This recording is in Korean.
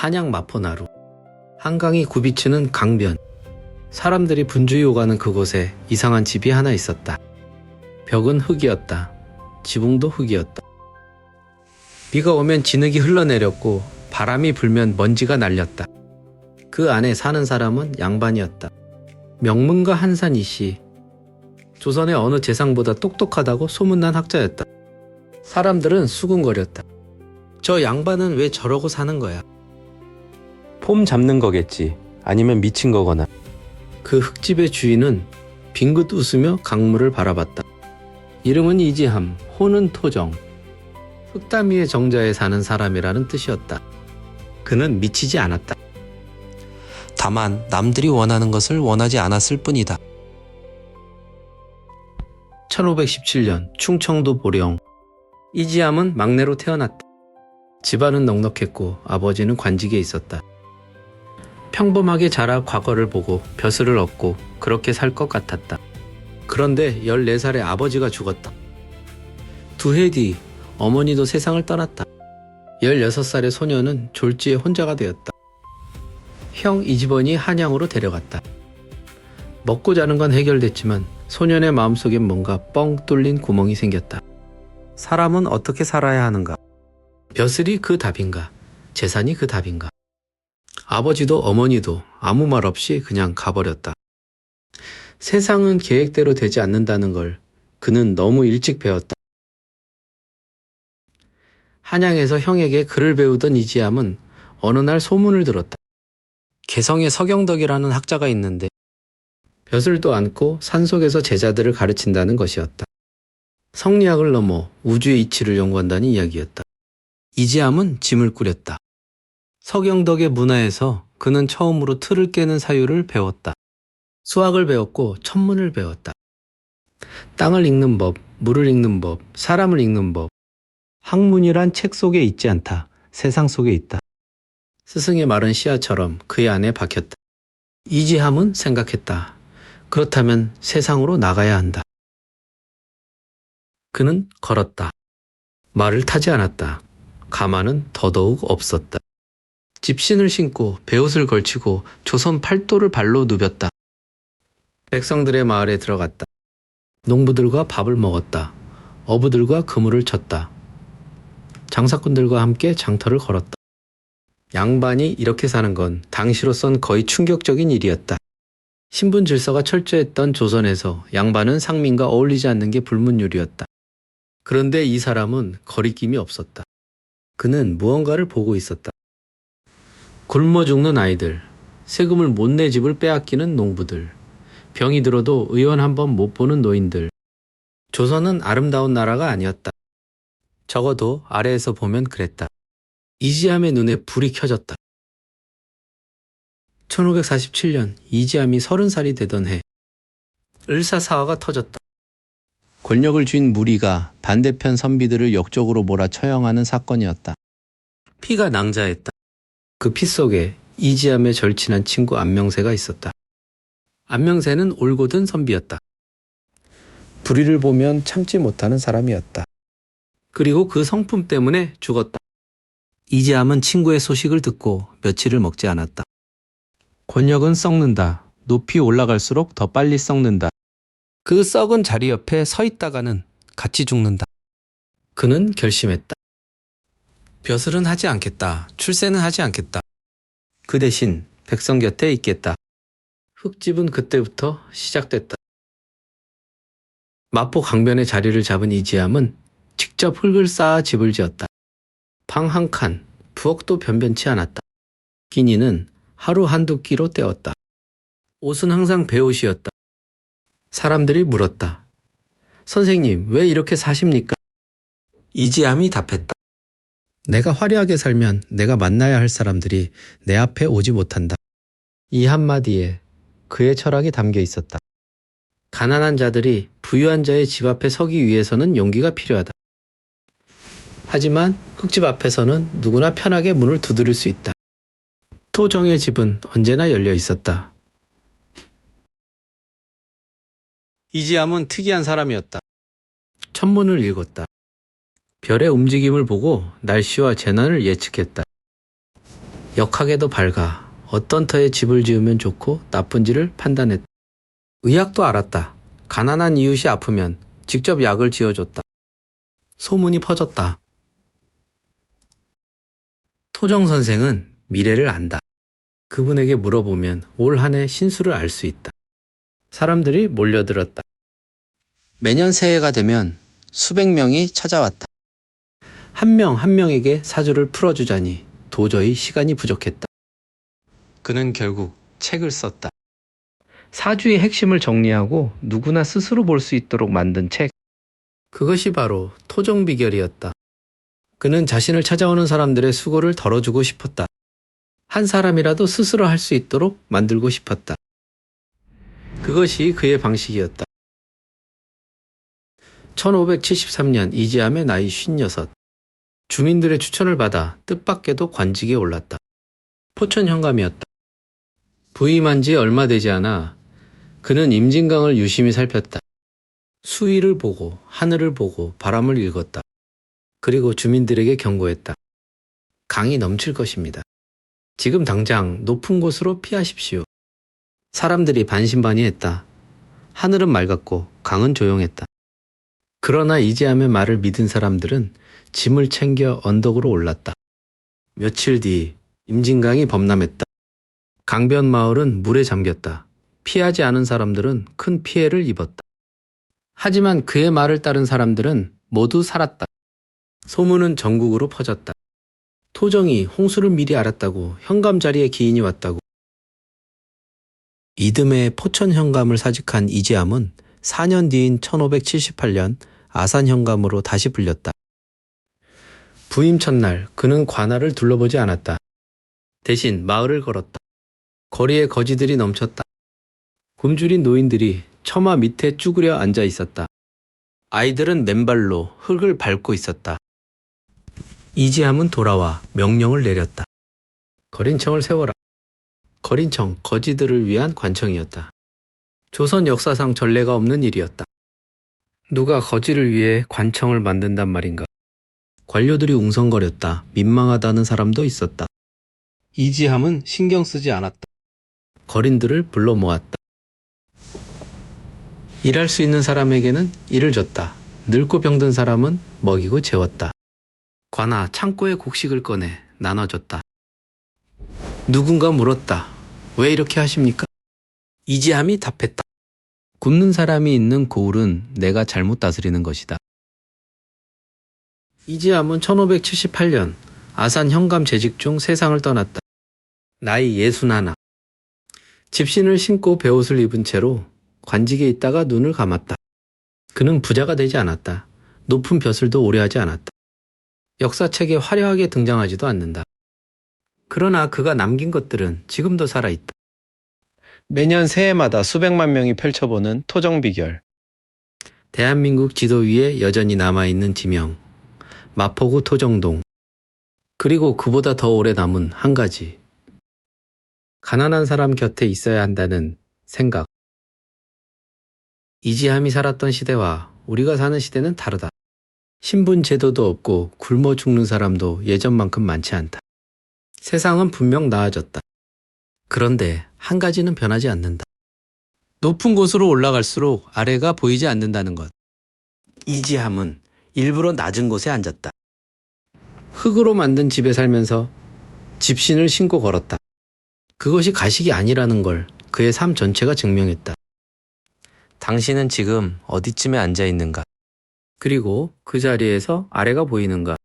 한양 마포나루. 한강이 굽이치는 강변. 사람들이 분주히 오가는 그곳에 이상한 집이 하나 있었다. 벽은 흙이었다. 지붕도 흙이었다. 비가 오면 진흙이 흘러내렸고 바람이 불면 먼지가 날렸다. 그 안에 사는 사람은 양반이었다. 명문가 한산 이씨. 조선의 어느 재상보다 똑똑하다고 소문난 학자였다. 사람들은 수군거렸다. 저 양반은 왜 저러고 사는 거야? 폼 잡는 거겠지. 아니면 미친 거거나. 그 흙집의 주인은 빙긋 웃으며 강물을 바라봤다. 이름은 이지함, 호는 토정. 흙다미의 정자에 사는 사람이라는 뜻이었다. 그는 미치지 않았다. 다만 남들이 원하는 것을 원하지 않았을 뿐이다. 1517년 충청도 보령. 이지함은 막내로 태어났다. 집안은 넉넉했고 아버지는 관직에 있었다. 평범하게 자라 과거를 보고 벼슬을 얻고 그렇게 살 것 같았다. 그런데 14살에 아버지가 죽었다. 2해 뒤 어머니도 세상을 떠났다. 16살의 소녀는 졸지에 혼자가 되었다. 형 이집원이 한양으로 데려갔다. 먹고 자는 건 해결됐지만 소년의 마음속엔 뭔가 뻥 뚫린 구멍이 생겼다. 사람은 어떻게 살아야 하는가? 벼슬이 그 답인가? 재산이 그 답인가? 아버지도 어머니도 아무 말 없이 그냥 가버렸다. 세상은 계획대로 되지 않는다는 걸 그는 너무 일찍 배웠다. 한양에서 형에게 글을 배우던 이지함은 어느 날 소문을 들었다. 개성의 서경덕이라는 학자가 있는데 벼슬도 않고 산속에서 제자들을 가르친다는 것이었다. 성리학을 넘어 우주의 이치를 연구한다는 이야기였다. 이지함은 짐을 꾸렸다. 서경덕의 문화에서 그는 처음으로 틀을 깨는 사유를 배웠다. 수학을 배웠고 천문을 배웠다. 땅을 읽는 법, 물을 읽는 법, 사람을 읽는 법. 학문이란 책 속에 있지 않다. 세상 속에 있다. 스승의 말은 씨앗처럼 그의 안에 박혔다. 이지함은 생각했다. 그렇다면 세상으로 나가야 한다. 그는 걸었다. 말을 타지 않았다. 가마는 더더욱 없었다. 집신을 신고 베옷을 걸치고 조선 팔도를 발로 누볐다. 백성들의 마을에 들어갔다. 농부들과 밥을 먹었다. 어부들과 그물을 쳤다. 장사꾼들과 함께 장터를 걸었다. 양반이 이렇게 사는 건 당시로선 거의 충격적인 일이었다. 신분 질서가 철저했던 조선에서 양반은 상민과 어울리지 않는 게 불문율이었다. 그런데 이 사람은 거리낌이 없었다. 그는 무언가를 보고 있었다. 굶어 죽는 아이들, 세금을 못 내 집을 빼앗기는 농부들, 병이 들어도 의원 한 번 못 보는 노인들. 조선은 아름다운 나라가 아니었다. 적어도 아래에서 보면 그랬다. 이지함의 눈에 불이 켜졌다. 1547년 이지함이 30살이 되던 해 을사사화가 터졌다. 권력을 쥔 무리가 반대편 선비들을 역적으로 몰아 처형하는 사건이었다. 피가 낭자했다. 그 피 속에 이지함의 절친한 친구 안명세가 있었다. 안명세는 올곧은 선비였다. 불의를 보면 참지 못하는 사람이었다. 그리고 그 성품 때문에 죽었다. 이지함은 친구의 소식을 듣고 며칠을 먹지 않았다. 권력은 썩는다. 높이 올라갈수록 더 빨리 썩는다. 그 썩은 자리 옆에 서 있다가는 같이 죽는다. 그는 결심했다. 벼슬은 하지 않겠다. 출세는 하지 않겠다. 그 대신 백성 곁에 있겠다. 흙집은 그때부터 시작됐다. 마포 강변에 자리를 잡은 이지함은 직접 흙을 쌓아 집을 지었다. 방 한 칸, 부엌도 변변치 않았다. 끼니는 하루 한두 끼로 때웠다. 옷은 항상 베옷이었다. 사람들이 물었다. 선생님, 왜 이렇게 사십니까? 이지함이 답했다. 내가 화려하게 살면 내가 만나야 할 사람들이 내 앞에 오지 못한다. 이 한마디에 그의 철학이 담겨 있었다. 가난한 자들이 부유한 자의 집 앞에 서기 위해서는 용기가 필요하다. 하지만 흙집 앞에서는 누구나 편하게 문을 두드릴 수 있다. 토정의 집은 언제나 열려 있었다. 이지함은 특이한 사람이었다. 천문을 읽었다. 별의 움직임을 보고 날씨와 재난을 예측했다. 역하게도 밝아 어떤 터에 집을 지으면 좋고 나쁜지를 판단했다. 의학도 알았다. 가난한 이웃이 아프면 직접 약을 지어줬다. 소문이 퍼졌다. 토정 선생은 미래를 안다. 그분에게 물어보면 올 한 해 신수를 알 수 있다. 사람들이 몰려들었다. 매년 새해가 되면 수백 명이 찾아왔다. 한 명 한 명에게 사주를 풀어주자니 도저히 시간이 부족했다. 그는 결국 책을 썼다. 사주의 핵심을 정리하고 누구나 스스로 볼 수 있도록 만든 책. 그것이 바로 토정 비결이었다. 그는 자신을 찾아오는 사람들의 수고를 덜어주고 싶었다. 한 사람이라도 스스로 할 수 있도록 만들고 싶었다. 그것이 그의 방식이었다. 1573년 이지암의 나이 56. 주민들의 추천을 받아 뜻밖에도 관직에 올랐다. 포천 현감이었다. 부임한 지 얼마 되지 않아 그는 임진강을 유심히 살폈다. 수위를 보고 하늘을 보고 바람을 읽었다. 그리고 주민들에게 경고했다. 강이 넘칠 것입니다. 지금 당장 높은 곳으로 피하십시오. 사람들이 반신반의했다. 하늘은 맑았고 강은 조용했다. 그러나 이지암의 말을 믿은 사람들은 짐을 챙겨 언덕으로 올랐다. 며칠 뒤 임진강이 범람했다. 강변 마을은 물에 잠겼다. 피하지 않은 사람들은 큰 피해를 입었다. 하지만 그의 말을 따른 사람들은 모두 살았다. 소문은 전국으로 퍼졌다. 토정이 홍수를 미리 알았다고, 현감 자리에 기인이 왔다고. 이듬해 포천 현감을 사직한 이지암은 4년 뒤인 1578년 아산 현감으로 다시 불렸다. 부임 첫날 그는 관할을 둘러보지 않았다. 대신 마을을 걸었다. 거리에 거지들이 넘쳤다. 굶주린 노인들이 처마 밑에 쭈그려 앉아 있었다. 아이들은 맨발로 흙을 밟고 있었다. 이지암은 돌아와 명령을 내렸다. 거린청을 세워라. 거린청, 거지들을 위한 관청이었다. 조선 역사상 전례가 없는 일이었다. 누가 거지를 위해 관청을 만든단 말인가. 관료들이 웅성거렸다. 민망하다는 사람도 있었다. 이지함은 신경 쓰지 않았다. 거린들을 불러 모았다. 일할 수 있는 사람에게는 일을 줬다. 늙고 병든 사람은 먹이고 재웠다. 관아 창고에 곡식을 꺼내 나눠줬다. 누군가 물었다. 왜 이렇게 하십니까? 이지함이 답했다. 굶는 사람이 있는 고을은 내가 잘못 다스리는 것이다. 이지함은 1578년 아산 현감 재직 중 세상을 떠났다. 나이 61. 집신을 신고 베옷을 입은 채로 관직에 있다가 눈을 감았다. 그는 부자가 되지 않았다. 높은 벼슬도 오래 하지 않았다. 역사책에 화려하게 등장하지도 않는다. 그러나 그가 남긴 것들은 지금도 살아있다. 매년 새해마다 수백만 명이 펼쳐보는 토정 비결. 대한민국 지도 위에 여전히 남아있는 지명. 마포구 토정동. 그리고 그보다 더 오래 남은 한 가지. 가난한 사람 곁에 있어야 한다는 생각. 이지함이 살았던 시대와 우리가 사는 시대는 다르다. 신분 제도도 없고 굶어 죽는 사람도 예전만큼 많지 않다. 세상은 분명 나아졌다. 그런데 한 가지는 변하지 않는다. 높은 곳으로 올라갈수록 아래가 보이지 않는다는 것. 이지함은 일부러 낮은 곳에 앉았다. 흙으로 만든 집에 살면서 집신을 신고 걸었다. 그것이 가식이 아니라는 걸 그의 삶 전체가 증명했다. 당신은 지금 어디쯤에 앉아 있는가? 그리고 그 자리에서 아래가 보이는가?